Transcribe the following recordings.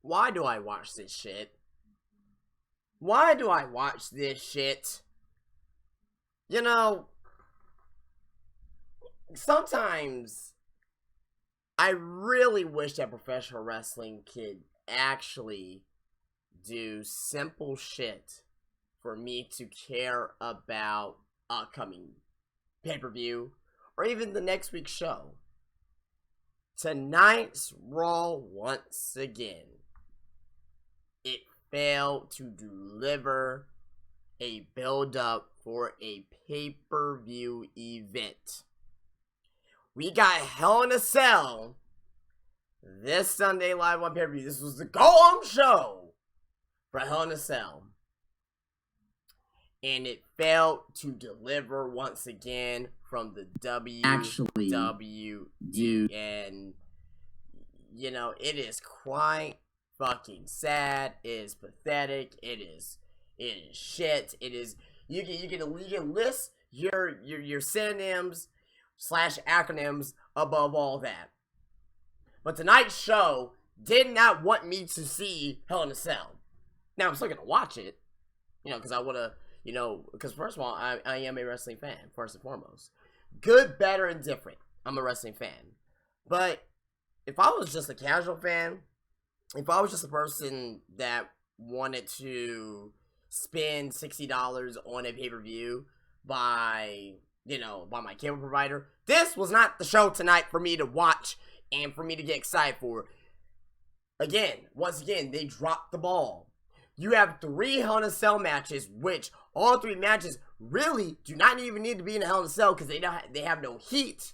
Why do I watch this shit? Why do I watch this shit? You know, sometimes I really wish that professional wrestling could actually do simple shit for me to care about upcoming pay-per-view or even the next week's show. Tonight's Raw, once again, it failed to deliver a build-up for a pay-per-view event. We got Hell in a Cell this Sunday live on pay-per-view. This was the go-home show for Hell in a Cell. And it failed to deliver once again from the WWE. And, you know, it is quite fucking sad. It is pathetic. It is shit. It is, you can list your synonyms / acronyms above all that. But tonight's show did not want me to see Hell in a Cell. Now, I'm still gonna watch it, you know, because I want to, you know, because first of all, I am a wrestling fan, first and foremost. Good, better, and different. I'm a wrestling fan. But if I was just a casual fan, if I was just a person that wanted to spend $60 on a pay-per-view by my cable provider, this was not the show tonight for me to watch and for me to get excited for. Once again, they dropped the ball. You have 3 Hell in a Cell matches, which all 3 matches really do not even need to be in a Hell in a Cell because they have no heat.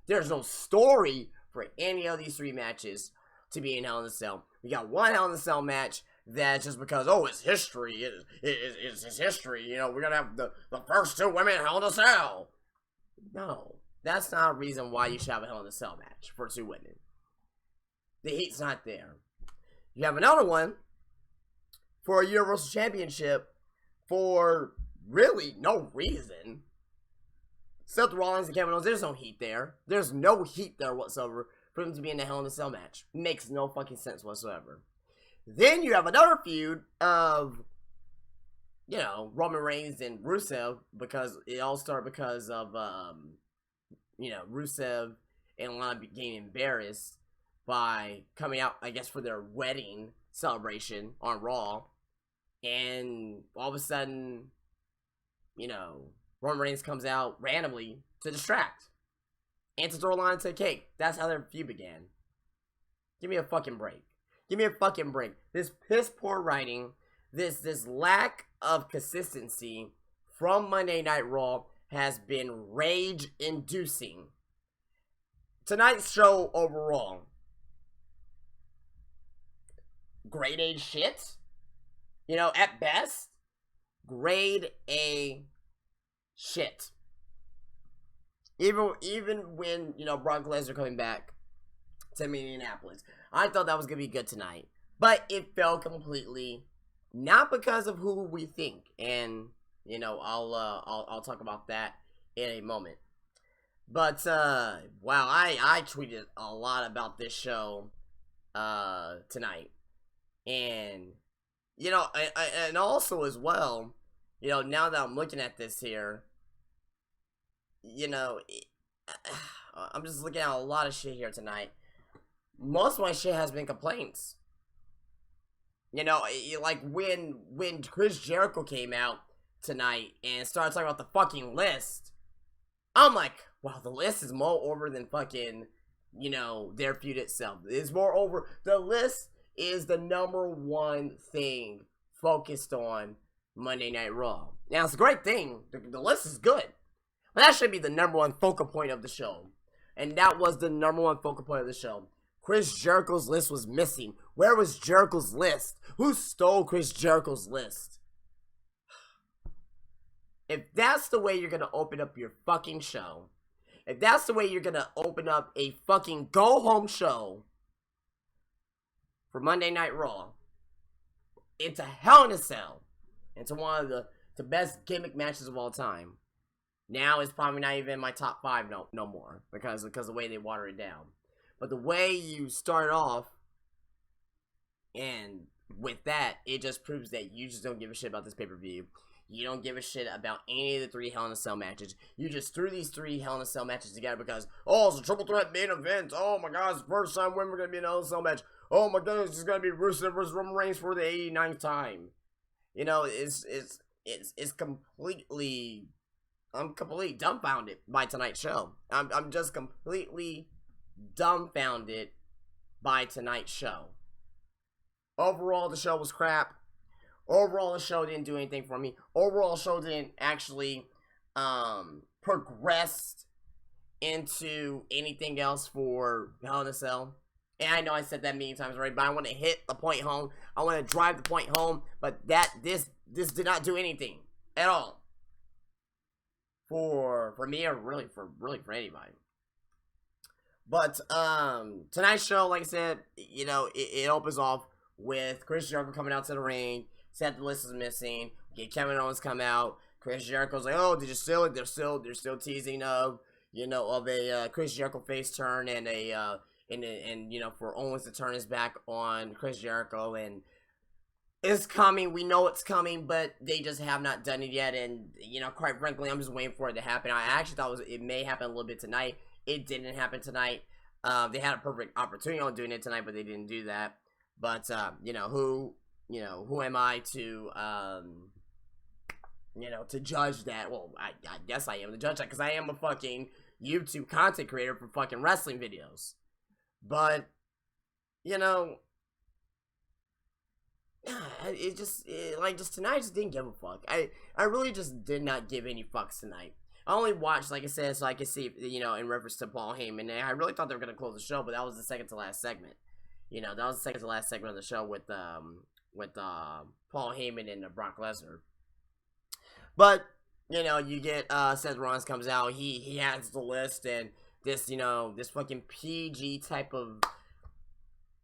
There's no story for any of these 3 matches to be in Hell in a Cell. We got 1 Hell in a Cell match that's just because, it's history. It's history. You know, we're going to have the first 2 women in Hell in a Cell. No, that's not a reason why you should have a Hell in a Cell match for 2 women. The heat's not there. You have another one for a Universal Championship for really no reason. Seth Rollins and Kevin Owens, there's no heat there. There's no heat there whatsoever for them to be in the Hell in a Cell match. Makes no fucking sense whatsoever. Then you have another feud of, Roman Reigns and Rusev, because it all started because of, Rusev and Lana getting embarrassed by coming out, I guess, for their wedding celebration on Raw. And all of a sudden, Roman Reigns comes out randomly to distract and to throw Lana to the cake. That's how their feud began. Give me a fucking break. Give me a fucking break. This piss poor writing, this lack of consistency from Monday Night Raw has been rage inducing. Tonight's show overall, grade A shit. At best, grade A shit. Even when, Brock Lesnar coming back to Minneapolis, I thought that was going to be good tonight. But it fell completely, not because of who we think. And, I'll talk about that in a moment. But, wow, I tweeted a lot about this show tonight. And, and also as well, now that I'm looking at this here, I'm just looking at a lot of shit here tonight. Most of my shit has been complaints. Like when Chris Jericho came out tonight and started talking about the fucking list, I'm like, wow, the list is more over than fucking, their feud itself. It's more over. The list is the #1 thing focused on Monday Night Raw. Now, it's a great thing. The list is good. But that should be the #1 focal point of the show. And that was the #1 focal point of the show. Chris Jericho's list was missing. Where was Jericho's list? Who stole Chris Jericho's list? If that's the way you're going to open up your fucking show, if that's the way you're going to open up a fucking go-home show for Monday Night Raw, into Hell in a Cell, into one of the best gimmick matches of all time, now it's probably not even in my top 5 no more, because of the way they water it down. But the way you start off And with that, it just proves that you just don't give a shit about this pay-per-view. You don't give a shit about any of the 3 Hell in a Cell matches. You just threw these 3 Hell in a Cell matches together because, oh, it's a triple threat main event. Oh my god, it's the first time women are going to be in a Hell in a Cell match. Oh my goodness, it's going to be Rusev versus Roman Reigns for the 89th time. You know, it's completely, I'm completely dumbfounded by tonight's show. I'm just completely dumbfounded by tonight's show. Overall, the show was crap. Overall, the show didn't do anything for me. Overall, the show didn't actually progress into anything else for Hell in a Cell. And I know I said that many times already, but I want to hit the point home. I want to drive the point home, but this did not do anything at all for me or really for anybody. But tonight's show, like I said, you know, it opens off with Chris Jericho coming out to the ring. Said the list is missing. Get Kevin Owens come out. Chris Jericho's like, oh, did you steal it? They're still teasing of a Chris Jericho face turn and you know, for Owens to turn his back on Chris Jericho, and it's coming. We know it's coming, but they just have not done it yet. And you know, quite frankly, I'm just waiting for it to happen. I actually thought it may happen a little bit tonight. It didn't happen tonight. They had a perfect opportunity on doing it tonight, but they didn't do that. But you know, who am I to to judge that? Well, I guess I am to judge that because I am a fucking YouTube content creator for fucking wrestling videos. But you know, just tonight, I just didn't give a fuck. I really just did not give any fucks tonight. I only watched, like I said, so I could see, you know, in reference to Paul Heyman. And I really thought they were gonna close the show, but that was the second to last segment. You know, that was the second to last segment of the show with Paul Heyman and Brock Lesnar. But you know, you get Seth Rollins comes out. He has the list and this fucking PG type of,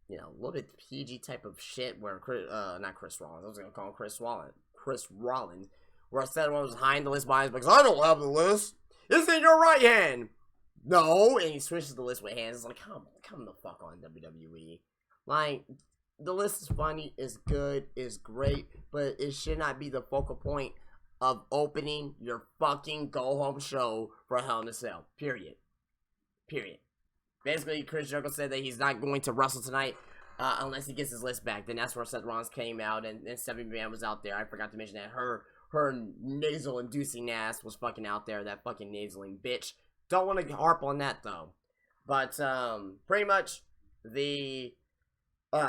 you know, a little bit PG type of shit where not Chris Rollins. I was gonna call him Chris Rollins. Where Seth Rollins was hiding the list behind him because I don't have the list. It's in your right hand. No, and he switches the list with hands. It's like, come the fuck on, WWE. Like, the list is funny, it's good, it's great, but it should not be the focal point of opening your fucking go-home show for Hell in a Cell. Period. Basically, Chris Jericho said that he's not going to wrestle tonight unless he gets his list back. Then that's where Seth Rollins came out, and Stephanie McMahon was out there. I forgot to mention that her nasal-inducing ass was fucking out there, that fucking nasaling bitch. Don't want to harp on that, though. But, pretty much, the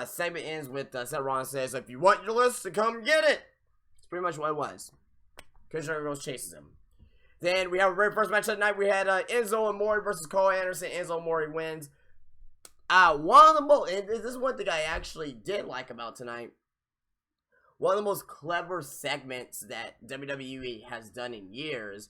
segment ends with Seth Rollins says, if you want your list, to come get it. It's pretty much what it was. Chris Jericho chases him. Then we have our very first match of the night. We had Enzo Amore versus Cole Anderson. Enzo Amore wins. One of the most, and this is one thing I actually did like about tonight. One of the most clever segments that WWE has done in years.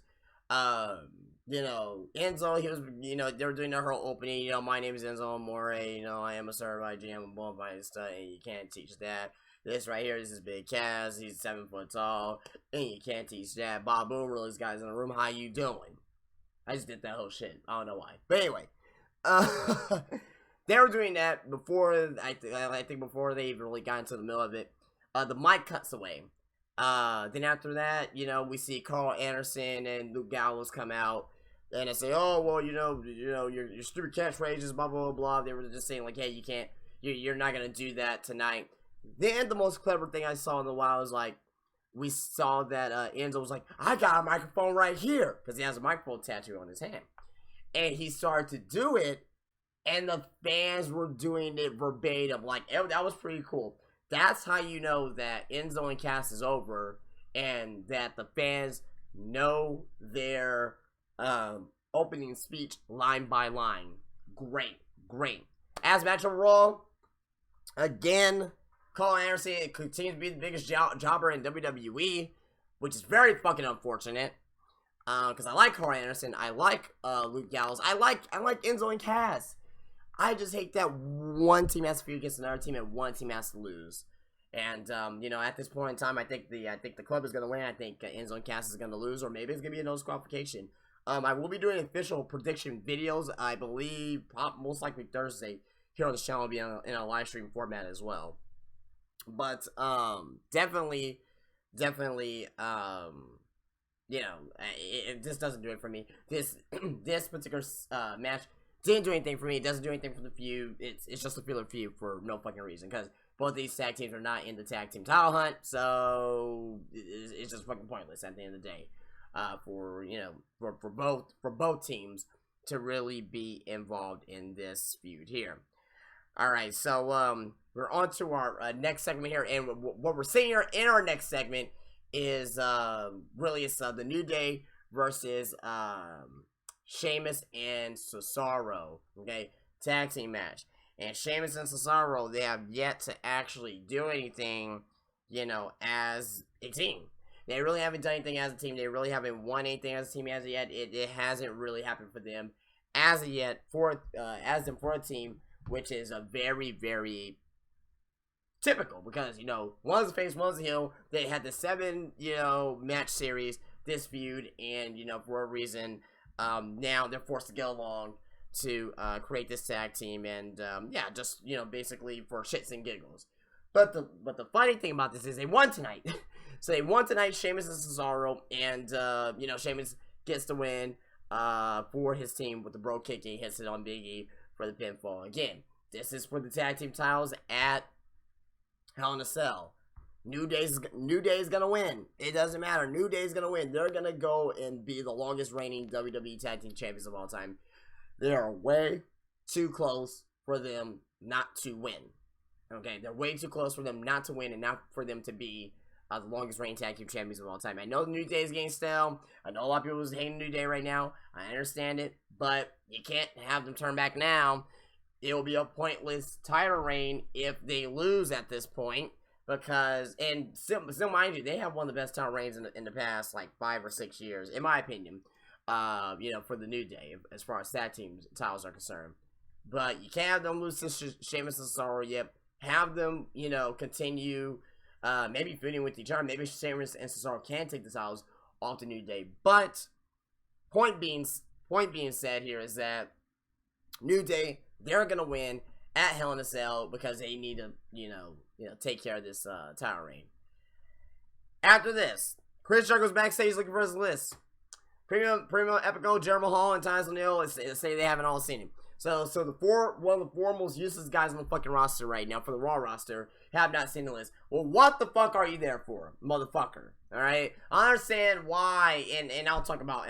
You know, Enzo, he was, you know, they were doing their whole opening, you know, my name is Enzo Amore, you know, I am a certified GM of bonfire stuff, and you can't teach that. This right here, this is Big Cass, he's 7 foot tall, and you can't teach that. Bob Boom, these guys in the room, how you doing? I just did that whole shit, I don't know why. But anyway, they were doing that before, I think before they even really got into the middle of it. The mic cuts away. Then after that, you know, we see Carl Anderson and Luke Gallows come out. And they say, oh, well, you know, your stupid catchphrases, blah, blah, blah, blah. They were just saying, like, hey, you can't, you're not going to do that tonight. Then the most clever thing I saw in a while was, like, we saw that Enzo was like, I got a microphone right here. Because he has a microphone tattoo on his hand. And he started to do it. And the fans were doing it verbatim. Like, that was pretty cool. That's how you know that Enzo and Cass is over. And that the fans know their opening speech line by line. Great. As match overall, again, Cole Anderson continues to be the biggest jobber in WWE, which is very fucking unfortunate. Because I like Cole Anderson, I like Luke Gallows, I like Enzo and Cass. I just hate that one team has to feud against another team and one team has to lose. And you know, at this point in time, I think the club is gonna win. I think Enzo and Cass is gonna lose, or maybe it's gonna be a no disqualification. I will be doing official prediction videos, I believe, most likely Thursday, here on the channel. Will be in a live stream format as well. But definitely, you know, this doesn't do it for me. This this particular match didn't do anything for me. It doesn't do anything for the feud. It's just a filler feud for no fucking reason, because both these tag teams are not in the tag team title hunt, so it's just fucking pointless at the end of the day. For you know, for both teams to really be involved in this feud here. All right, so we're on to our next segment here, and what we're seeing here in our next segment is really it's the New Day versus Sheamus and Cesaro, okay, tag team match. And Sheamus and Cesaro, they have yet to actually do anything, you know, as a team. They really haven't done anything as a team. They really haven't won anything as a team as of yet. It hasn't really happened for them as of yet for a team, which is a very, very typical, because, you know, one's a face, one's a heel. They had the 7, you know, match series, this feud, and, you know, for a reason, now they're forced to get along to create this tag team, and yeah, just, you know, basically for shits and giggles. But the funny thing about this is they won tonight. So they won tonight, Sheamus and Cesaro, and you know, Sheamus gets the win for his team with the bro kick. He hits it on Big E for the pinfall. Again, this is for the tag team titles at Hell in a Cell. New Day's gonna win. It doesn't matter. New Day's gonna win. They're gonna go and be the longest reigning WWE Tag Team Champions of all time. They are way too close for them not to win. Okay, they're way too close for them not to win, and not for them to be the longest reigning tag team champions of all time. I know the New Day is getting stale. I know a lot of people is hating New Day right now. I understand it, but you can't have them turn back now. It will be a pointless title reign if they lose at this point, because, and still mind you, they have one of the best title reigns in the past, like, 5 or 6 years, in my opinion, you know, for the New Day, as far as tag team titles are concerned. But you can't have them lose to Sheamus and Cesaro yet. Have them, you know, continue, maybe feuding with each other. Maybe Sheamus and Cesaro can take the titles off the New Day. But, point being said here is that New Day, they're gonna win at Hell in a Cell because they need to, you know, take care of this title reign. After this, Chris Jericho's backstage looking for his list. Premium Epico, Jeremy Hall, and Tyson Hill say they haven't all seen him. So one of the four most useless guys on the fucking roster right now for the Raw roster have not seen the list. Well, what the fuck are you there for, motherfucker? All right, I understand why, and I'll talk about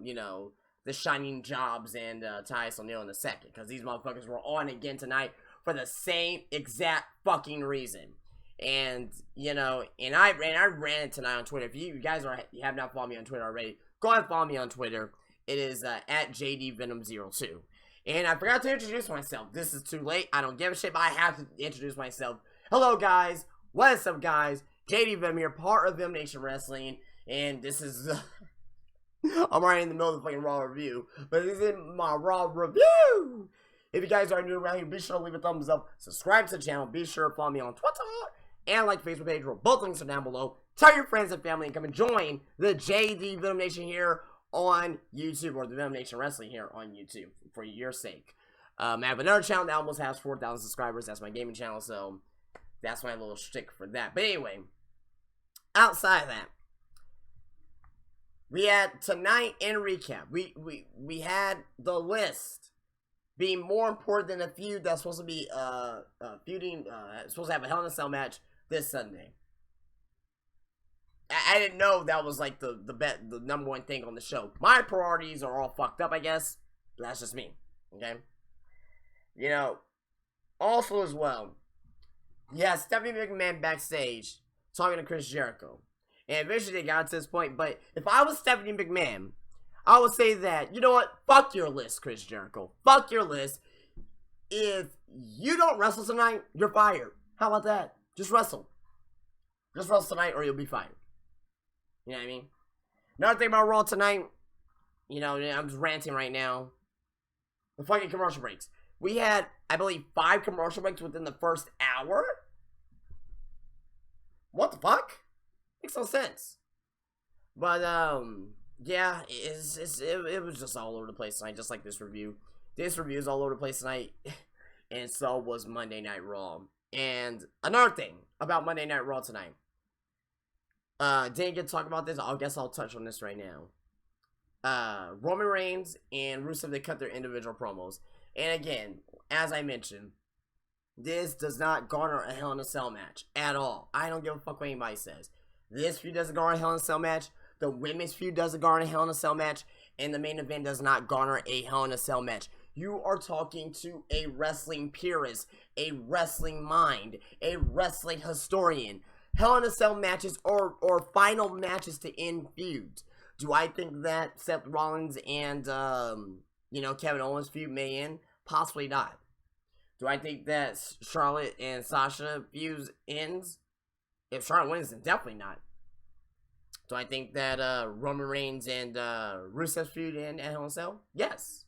you know, the shining jobs and Tyson Hill in a second, because these motherfuckers were on again tonight for the same exact fucking reason. And, you know, and I ran it tonight on Twitter. If you guys have not followed me on Twitter already, go ahead and follow me on Twitter. It is at JDVenom02. And I forgot to introduce myself. This is too late. I don't give a shit, but I have to introduce myself. Hello, guys. What's up, guys? JD Venom here, part of Venom Nation Wrestling. And this is... I'm right in the middle of the fucking Raw review. But this is my Raw review. If you guys are new around here, be sure to leave a thumbs up. Subscribe to the channel. Be sure to follow me on Twitter. And like the Facebook page, where both links are down below. Tell your friends and family and come and join the JD Venom Nation here on YouTube, or the Venom Nation Wrestling here on YouTube, for your sake. I have another channel that almost has 4,000 subscribers. That's my gaming channel, so that's my little shtick for that. But anyway, outside of that, we had tonight in recap. We had the list being more important than a feud that's supposed to be supposed to have a Hell in a Cell match this Sunday. I didn't know that was like the number one thing on the show. My priorities are all fucked up, I guess. But that's just me. Okay? You know, also as well, yeah, Stephanie McMahon backstage talking to Chris Jericho. And eventually they got to this point. But if I was Stephanie McMahon, I would say that, you know what? Fuck your list, Chris Jericho. Fuck your list. If you don't wrestle tonight, you're fired. How about that? Just wrestle. Just wrestle tonight or you'll be fired. You know what I mean? Another thing about Raw tonight, you know, I'm just ranting right now. The fucking commercial breaks. We had, I believe, 5 commercial breaks within the first hour? What the fuck? Makes no sense. But, yeah, it was just all over the place tonight, just like this review. This review is all over the place tonight, and so was Monday Night Raw. And another thing about Monday Night Raw tonight. Didn't get to talk about this. I guess I'll touch on this right now. Roman Reigns and Rusev, they cut their individual promos. And again, as I mentioned, this does not garner a Hell in a Cell match at all. I don't give a fuck what anybody says. This feud doesn't garner a Hell in a Cell match. The women's feud doesn't garner a Hell in a Cell match. And the main event does not garner a Hell in a Cell match. You are talking to a wrestling purist, a wrestling mind, a wrestling historian. Hell in a Cell matches or final matches to end feuds. Do I think that Seth Rollins and, Kevin Owens feud may end? Possibly not. Do I think that Charlotte and Sasha feud ends? If Charlotte wins, then definitely not. Do I think that Roman Reigns and Rusev's feud end at Hell in a Cell? Yes.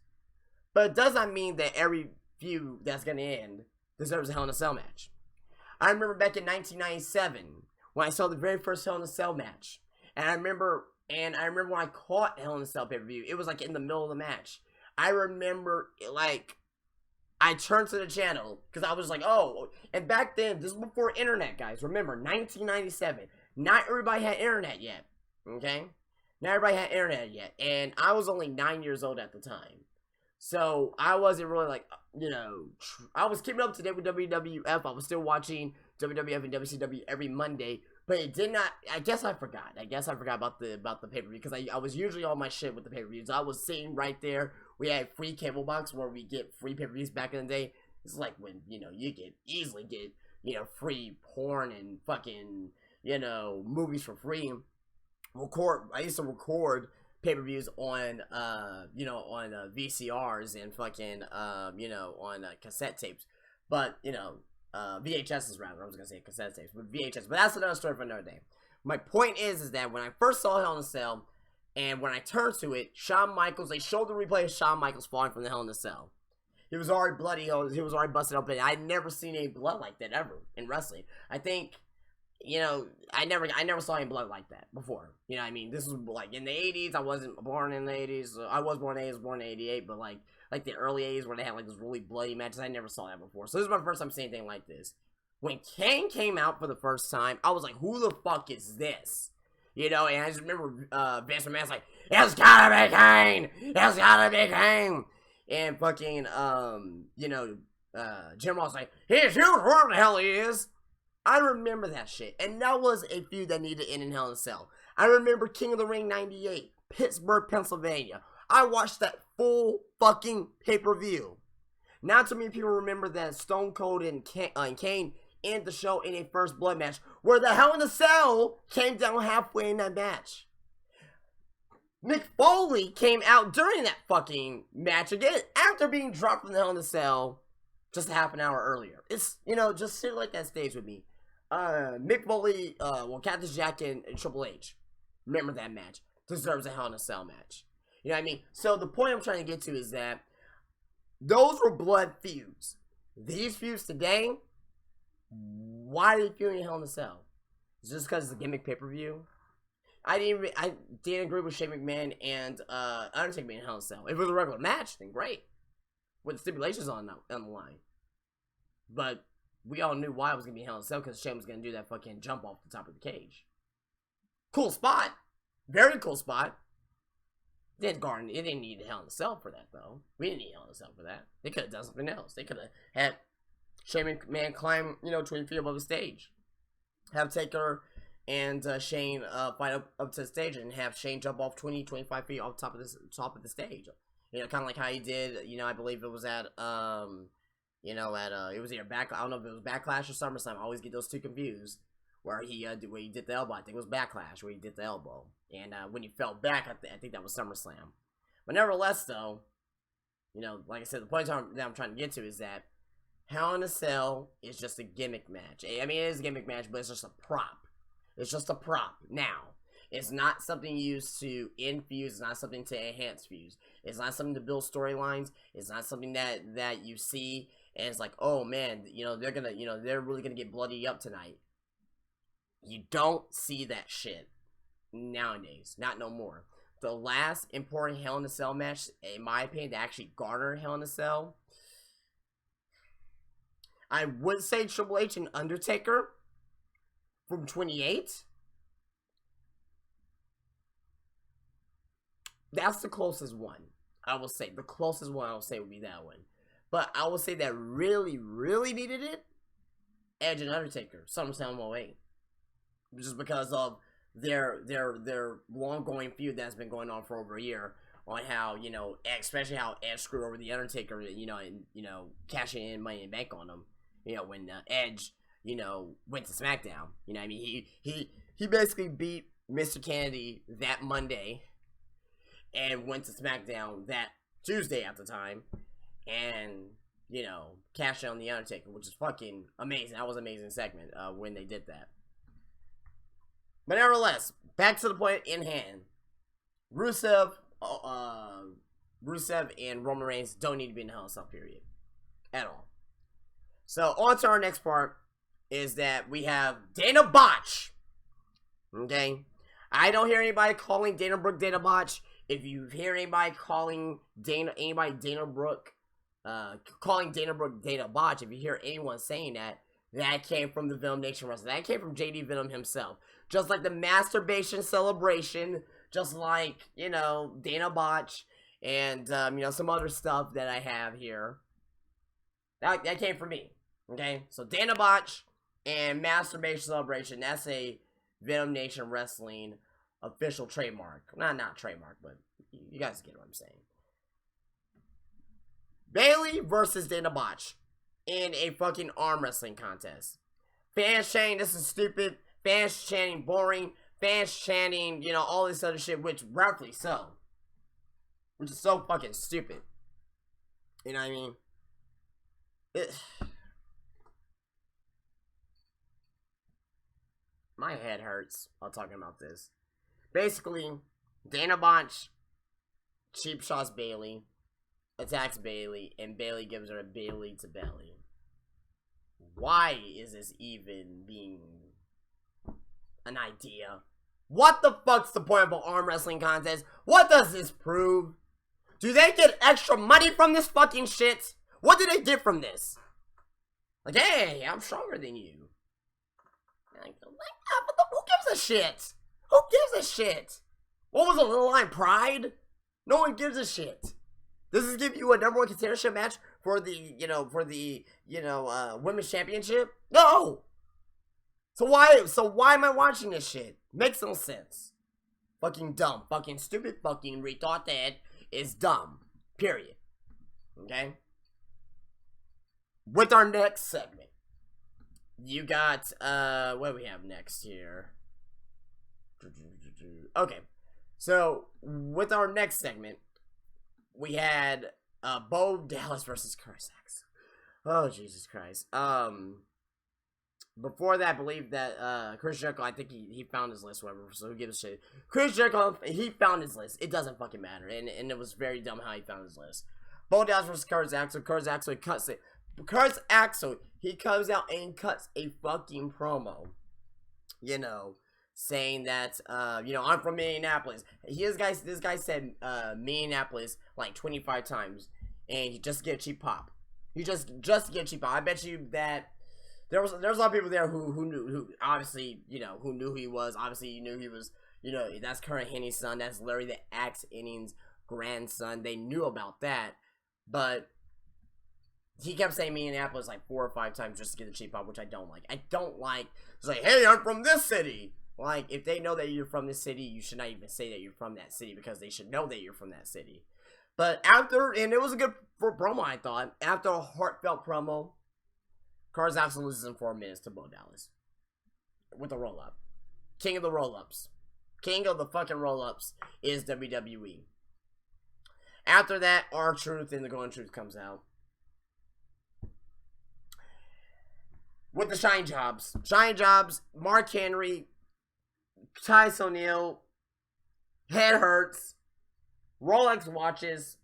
But it does not mean that every feud that's going to end deserves a Hell in a Cell match. I remember back in 1997 when I saw the very first Hell in a Cell match. And I remember when I caught Hell in a Cell pay-per-view, it was like in the middle of the match. I remember, I turned to the channel because I was like, oh, and back then, this was before internet, guys. Remember, 1997. Not everybody had internet yet, okay? Not everybody had internet yet. And I was only 9 years old at the time. So, I wasn't really I was keeping up to date with WWF. I was still watching WWF and WCW every Monday. But it did not, I guess I forgot. About the pay-per-view. Because I was usually on my shit with the pay-per-views. I was sitting right there. We had free cable box where we get free pay-per-views back in the day. It's like when, you could easily get, free porn and fucking, movies for free. I used to record pay-per-views on VCRs and fucking on cassette tapes, but VHSs rather. I was gonna say cassette tapes, but VHS. But that's another story for another day. My point is that when I first saw Hell in a Cell, and when I turned to it, Shawn Michaels, they showed the replay of Shawn Michaels falling from the Hell in a Cell. He was already bloody. He was already busted open. I'd never seen any blood like that ever in wrestling. I think. I never saw any blood like that before. This was like in the 80s. I wasn't born in the 80s. I was born in the 80s, I was born in 88, but like the early 80s where they had like these really bloody matches, I never saw that before. So this is my first time seeing anything like this. When Kane came out for the first time, I was like, who the fuck is this? And I just remember Vince McMahon's like, it's gotta be Kane! It's gotta be Kane! And fucking, Jim Ross like, he's huge, where the hell he is! I remember that shit. And that was a feud that needed to end in Hell in a Cell. I remember King of the Ring 98, Pittsburgh, Pennsylvania. I watched that full fucking pay-per-view. Not too many people remember that Stone Cold and Kane ended the show in a first blood match where the Hell in a Cell came down halfway in that match. Mick Foley came out during that fucking match again after being dropped from the Hell in a Cell just a half an hour earlier. It's, just sit like that stage with me. Mick Foley, Cactus Jack and Triple H, remember that match, deserves a Hell in a Cell match. You know what I mean? So the point I'm trying to get to is that those were blood feuds. These feuds today, why are they feuding Hell in a Cell? Is it just because it's a gimmick pay-per-view? I didn't agree with Shane McMahon and Undertaker being in Hell in a Cell. If it was a regular match, then great. With the stipulations on the line. But we all knew why it was going to be Hell in a Cell, because Shane was going to do that fucking jump off the top of the cage. Cool spot. Very cool spot. It didn't need a Hell in a Cell for that, though. We didn't need Hell in a Cell for that. They could have done something else. They could have had Shane McMahon climb, 20 feet above the stage. Have Taker and Shane fight up to the stage, and have Shane jump off 20, 25 feet off top of the stage. Kind of like how he did, I believe it was at, it was either I don't know if it was Backlash or SummerSlam. I always get those two confused. Where he did the elbow. I think it was Backlash where he did the elbow. And when he fell back, I think that was SummerSlam. But nevertheless, though, like I said, the point that I'm trying to get to is that Hell in a Cell is just a gimmick match. I mean, it is a gimmick match, but it's just a prop. It's just a prop now. It's not something used to end feuds. It's not something to enhance feuds. It's not something to build storylines. It's not something that you see and it's like, oh man, they're really gonna get bloodied up tonight. You don't see that shit nowadays. Not no more. The last important Hell in a Cell match, in my opinion, to actually garner Hell in a Cell, I would say Triple H and Undertaker from 28. That's the closest one. I will say. The closest one I will say would be that one. But I will say that really, really needed it. Edge and Undertaker. SummerSlam 08. Just because of their long-going feud that's been going on for over a year. On how, you know, especially how Edge screwed over the Undertaker, you know, and, you know, cashing in Money in the Bank on him. You know, when Edge, you know, went to SmackDown. You know what I mean? He basically beat Mr. Kennedy that Monday and went to SmackDown that Tuesday at the time and, you know, cashed in on the Undertaker, which is fucking amazing. That was an amazing segment when they did that. But nevertheless, back to the point in hand. Rusev and Roman Reigns don't need to be in the Hell in a Cell, period. At all. So, on to our next part is that we have Dana Botch. Okay? I don't hear anybody calling Dana Brooke Dana Botch. If you hear anybody calling Dana Brooke Dana Botch, if you hear anyone saying that, that came from the Venom Nation Wrestling. That came from JD Venom himself. Just like the Masturbation Celebration, just like, you know, Dana Botch, and, you know, some other stuff that I have here. That came from me, okay? So, Dana Botch and Masturbation Celebration, that's a Venom Nation Wrestling official trademark. Not trademark, but you guys get what I'm saying. Bayley versus Dana Botch in a fucking arm wrestling contest. Fans chanting, this is stupid. Fans chanting, boring. Fans chanting, you know, all this other shit, which rightfully so. Which is so fucking stupid. You know what I mean? My head hurts while talking about this. Basically, Dana Botch cheap shots Bayley, attacks Bayley, and Bayley gives her a Bayley to belly. Why is this even being an idea? What the fuck's the point of an arm wrestling contest? What does this prove? Do they get extra money from this fucking shit? What do they get from this? Like, hey, I'm stronger than you. Like, who gives a shit? Who gives a shit? What was the little line? Pride? No one gives a shit. Does this give you a number one contendership match for the, women's championship? No! So why am I watching this shit? Makes no sense. Fucking dumb. Fucking stupid. Fucking retarded is dumb. Period. Okay? With our next segment, you got, what do we have next here? Okay. So, with our next segment, we had, Bo Dallas versus Chris Axel. Oh, Jesus Christ. Before that, I believe that, Chris Jericho, I think he found his list, whatever, so who gives a shit. Chris Jericho, he found his list. It doesn't fucking matter, and it was very dumb how he found his list. Bo Dallas versus Chris Axel. Chris Axel cuts it. Chris Axel, he comes out and cuts a fucking promo, you know, saying that, I'm from Minneapolis. This guy said, Minneapolis like 25 times, and he just get a cheap pop. He just get a cheap pop. I bet you that there's a lot of people there who knew who he was. Obviously, you knew he was, that's Current Henny's son. That's Larry the Axe Innings' grandson. They knew about that, but he kept saying Minneapolis like 4 or 5 times just to get the cheap pop, which I don't like. It's like, hey, I'm from this city. Like, if they know that you're from this city, you should not even say that you're from that city, because they should know that you're from that city. But and it was a good promo, I thought. After a heartfelt promo, Chris Axel loses in 4 minutes to Bo Dallas. With a roll-up. King of the roll-ups. King of the fucking roll-ups is WWE. After that, R-Truth and the Golden Truth comes out. With the Shine Jobs. Shine Jobs, Mark Henry, Tice O'Neil, head hurts, Rolex watches,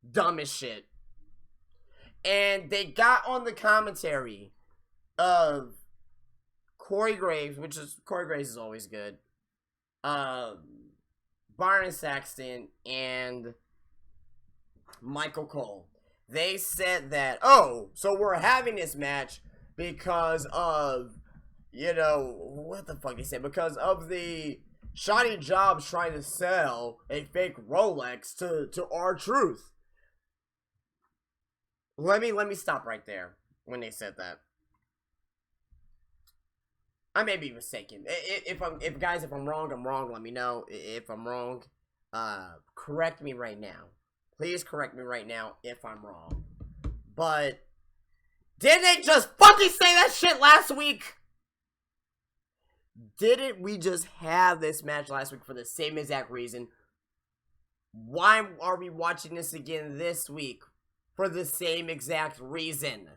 dumb as shit. And they got on the commentary of Corey Graves is always good, Byron Saxton, and Michael Cole. they said that, oh, so we're having this match because of, you know, what the fuck they said? Because of the shoddy jobs trying to sell a fake Rolex to R-Truth. Let me stop right there when they said that. I may be mistaken. If I'm wrong, I'm wrong. Let me know. If I'm wrong, correct me right now. Please correct me right now if I'm wrong. But didn't they just fucking say that shit last week? Didn't we just have this match last week for the same exact reason? Why are we watching this again this week for the same exact reason?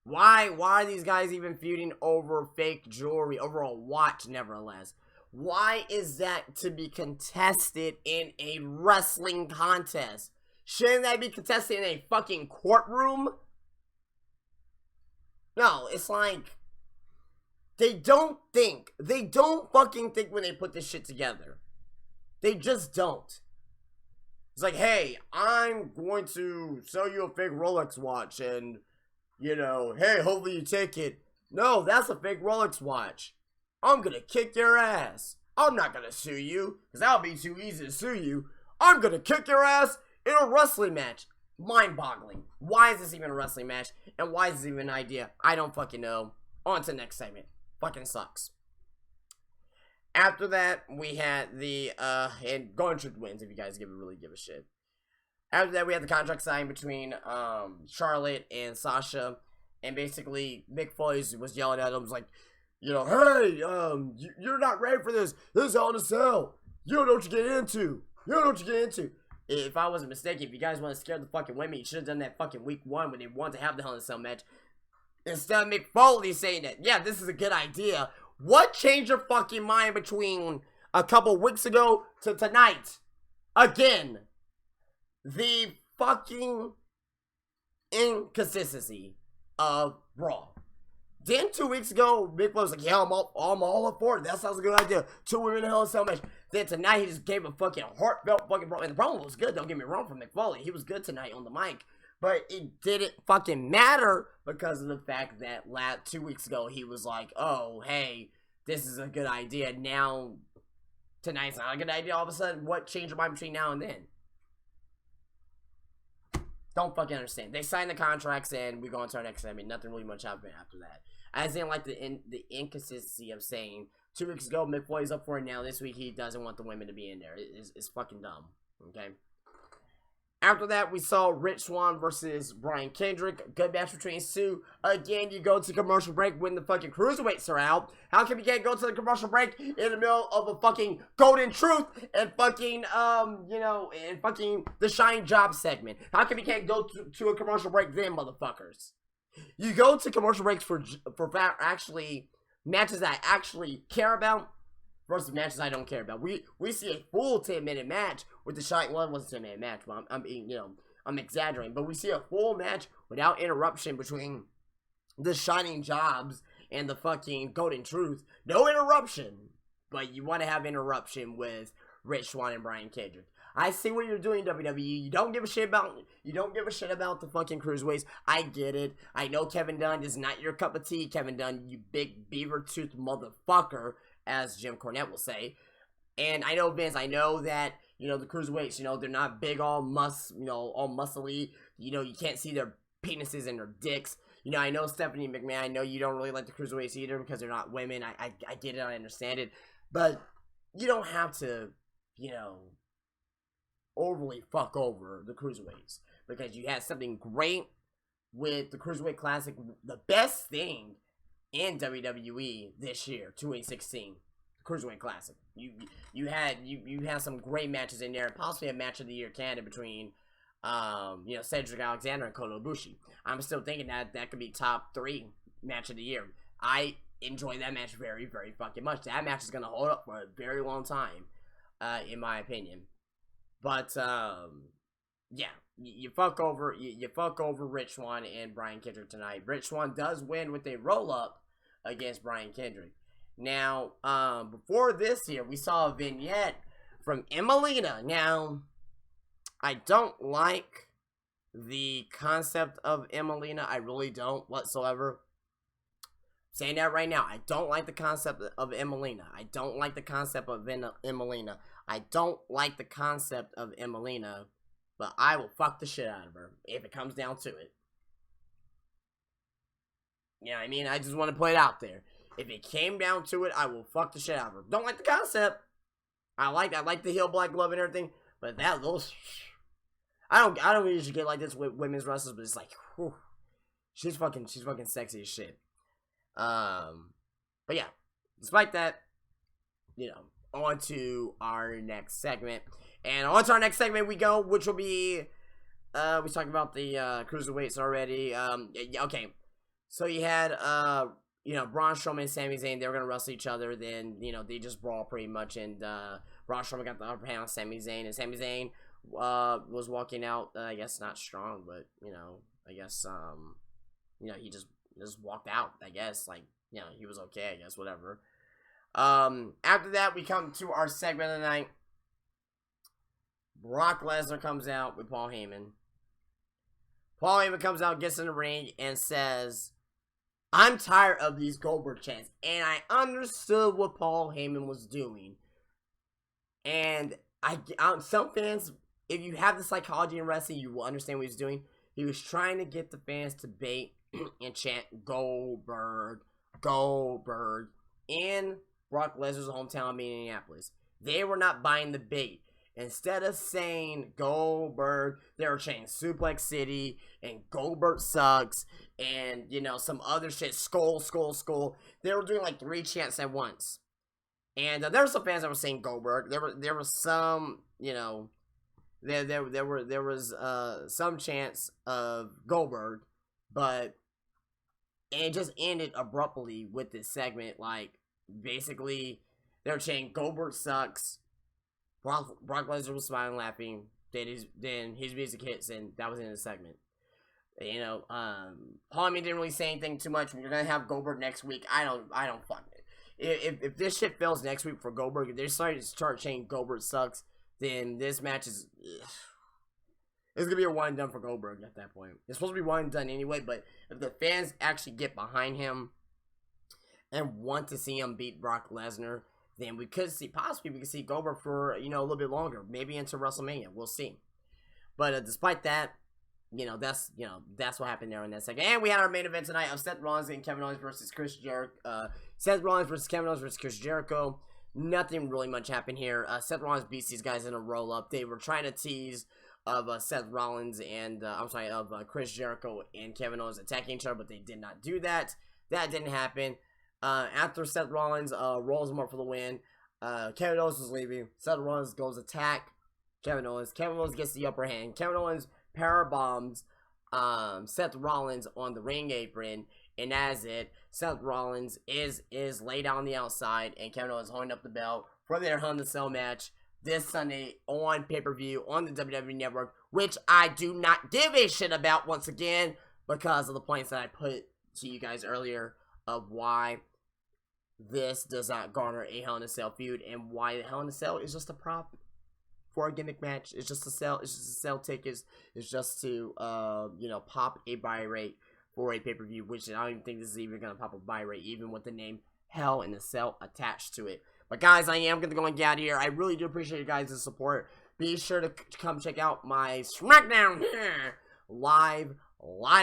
Why are these guys even feuding over fake jewelry, over a watch, nevertheless? Why is that to be contested in a wrestling contest? Shouldn't that be contested in a fucking courtroom? No, it's like, they don't fucking think when they put this shit together. They just don't. It's like, hey, I'm going to sell you a fake Rolex watch and, you know, hey, hopefully you take it. No, that's a fake Rolex watch. I'm gonna kick your ass. I'm not gonna sue you, because that'll be too easy to sue you. I'm gonna kick your ass in a wrestling match. Mind-boggling. Why is this even a wrestling match? And why is this even an idea? I don't fucking know. On to the next segment. Fucking sucks. After that, we had the, and Golden Truth wins if you guys really give a shit. After that, we had the contract signed between, Charlotte and Sasha. And basically, Mick Foley was yelling at him, was like, you know, hey, you're not ready for this. This is Hell in a Cell. You don't know what you get into. You don't know what you get into. If I wasn't mistaken, if you guys want to scare the fucking women, you should have done that fucking week 1 when they wanted to have the Hell in a Cell match. Instead of Mick Foley saying that, yeah, this is a good idea. What changed your fucking mind between a couple weeks ago to tonight? Again, the fucking inconsistency of Raw. Then 2 weeks ago, Mick was like, yeah, I'm all up for it. That sounds a good idea. 2 women in the Hell in a Cell match. Then tonight, he just gave a fucking heartfelt fucking promo. And the promo was good, don't get me wrong, from Mick Foley. He was good tonight on the mic. But it didn't fucking matter because of the fact that 2 weeks ago, he was like, oh, hey, this is a good idea. Now, tonight's not a good idea. All of a sudden, what changed your mind between now and then? Don't fucking understand. They signed the contracts and we go on to our next segment. Nothing really much happened after that. As in, like, the inconsistency of saying 2 weeks ago, Mick Foley's up for it now. This week, he doesn't want the women to be in there. It's fucking dumb. Okay? After that, we saw Rich Swann versus Brian Kendrick. Good match between two. Again, you go to commercial break when the fucking cruiserweights are out. How come you can't go to the commercial break in the middle of a fucking Golden Truth and fucking, you know, and fucking the Shine Job segment? How come you can't go to a commercial break then, motherfuckers? You go to commercial breaks for actually matches that I actually care about versus matches I don't care about. We see a full 10-minute match with the Shine. Well, it wasn't a 10-minute match, but I'm exaggerating. But we see a full match without interruption between the Shining Jobs and the fucking Golden Truth. No interruption, but you want to have interruption with Rich Swann and Brian Kendrick. I see what you're doing, WWE. You don't give a shit about the fucking cruiserweights. I get it. I know Kevin Dunn is not your cup of tea, Kevin Dunn, you big beaver tooth motherfucker, as Jim Cornette will say. And I know, Vince, I know that, you know, the cruiserweights, you know, they're not big, all muscly. You know, you can't see their penises and their dicks. You know, I know Stephanie McMahon, I know you don't really like the cruiserweights either because they're not women. I get it, I understand it. But you don't have to, you know, overly fuck over the cruiserweights. Because you had something great with the Cruiserweight Classic. The best thing in WWE this year, 2016, Cruiserweight Classic. You had some great matches in there, possibly a match of the year candidate between you know, Cedric Alexander and Kota Ibushi. I'm still thinking that could be top 3 match of the year. I enjoy that match very, very fucking much. That match is gonna hold up for a very long time, in my opinion. But yeah, you fuck over Rich Swann and Brian Kendrick tonight. Rich Swann does win with a roll-up against Brian Kendrick. Now, before this here, we saw a vignette from Emelina. Now, I don't like the concept of Emelina. I really don't whatsoever. Saying that right now, I don't like the concept of Emelina. I don't like the concept of Emelina. I don't like the concept of Emelina, but I will fuck the shit out of her if it comes down to it. You know what I mean? I just want to put it out there. If it came down to it, I will fuck the shit out of her. Don't like the concept. I like the heel black glove and everything, but that little, I don't usually get like this with women's wrestlers, but it's like, whew, she's fucking sexy as shit. But yeah, despite that, you know, on to our next segment, and on to our next segment we go, which will be, we talked about the cruiserweights already. Okay, so you had you know, Braun Strowman and Sami Zayn, they were gonna wrestle each other. Then, you know, they just brawl pretty much, and Braun Strowman got the upper hand on Sami Zayn, and Sami Zayn was walking out. I guess not strong, but you know, I guess you know, he just walked out. I guess, like, you know, he was okay. I guess, whatever. After that, we come to our segment of the night. Brock Lesnar comes out with Paul Heyman. Paul Heyman comes out, gets in the ring, and says, I'm tired of these Goldberg chants. And I understood what Paul Heyman was doing. And some fans, if you have the psychology in wrestling, you will understand what he was doing. He was trying to get the fans to bait and chant Goldberg, Goldberg in Brock Lesnar's hometown of Minneapolis. They were not buying the bait. Instead of saying Goldberg, they were chanting Suplex City and Goldberg sucks and, you know, some other shit, Skull, Skull, Skull. They were doing like 3 chants at once. And there were some fans that were saying Goldberg. There were some, you know, there was some chants of Goldberg, but it just ended abruptly with this segment. Like, basically, they were chanting Goldberg sucks. Brock Lesnar was smiling, laughing. Then his music hits, and that was the end of the segment. You know, Paul Heyman didn't really say anything too much. We're gonna have Goldberg next week. I don't fuck it. If this shit fails next week for Goldberg, if they start chanting Goldberg sucks, then this match is, it's gonna be a one and done for Goldberg at that point. It's supposed to be one and done anyway, but if the fans actually get behind him and want to see him beat Brock Lesnar, then we could see, possibly we could see Goldberg for, you know, a little bit longer, maybe into WrestleMania. We'll see. But despite that, you know, that's what happened there in that second. And we had our main event tonight of Seth Rollins and Kevin Owens versus Chris Jericho. Seth Rollins versus Kevin Owens versus Chris Jericho. Nothing really much happened here. Seth Rollins beats these guys in a roll up. They were trying to tease of Seth Rollins and of Chris Jericho and Kevin Owens attacking each other, but they did not do that. That didn't happen. After Seth Rollins rolls him up for the win, Kevin Owens was leaving. Seth Rollins goes attack Kevin Owens. Kevin Owens gets the upper hand. Kevin Owens power bombs Seth Rollins on the ring apron, and as it, Seth Rollins is laid on the outside, and Kevin Owens holding up the belt for their Hell in a Cell match this Sunday on pay-per-view on the WWE Network, which I do not give a shit about once again because of the points that I put to you guys earlier of why this does not garner a Hell in a Cell feud, and why Hell in a Cell is just a prop for a gimmick match. It's just to sell tickets. It's just to you know, pop a buy rate for a pay-per-view, which I don't even think this is even gonna pop a buy rate, even with the name Hell in a Cell attached to it. But guys, I am gonna go and get out of here. I really do appreciate you guys' support. Be sure to come check out my SmackDown live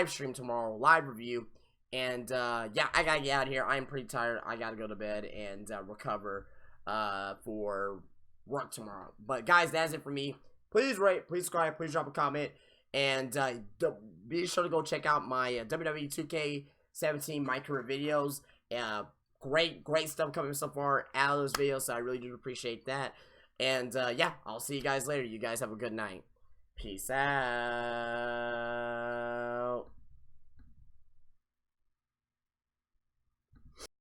stream tomorrow, live review. And yeah, I gotta get out of here. I'm pretty tired. I gotta go to bed and recover for work tomorrow. But guys, that's it for me. Please rate, please subscribe, please drop a comment, and be sure to go check out my WWE 2K17 My Career videos. Great stuff coming so far out of those videos, so I really do appreciate that. And yeah, I'll see you guys later. You guys have a good night. Peace out.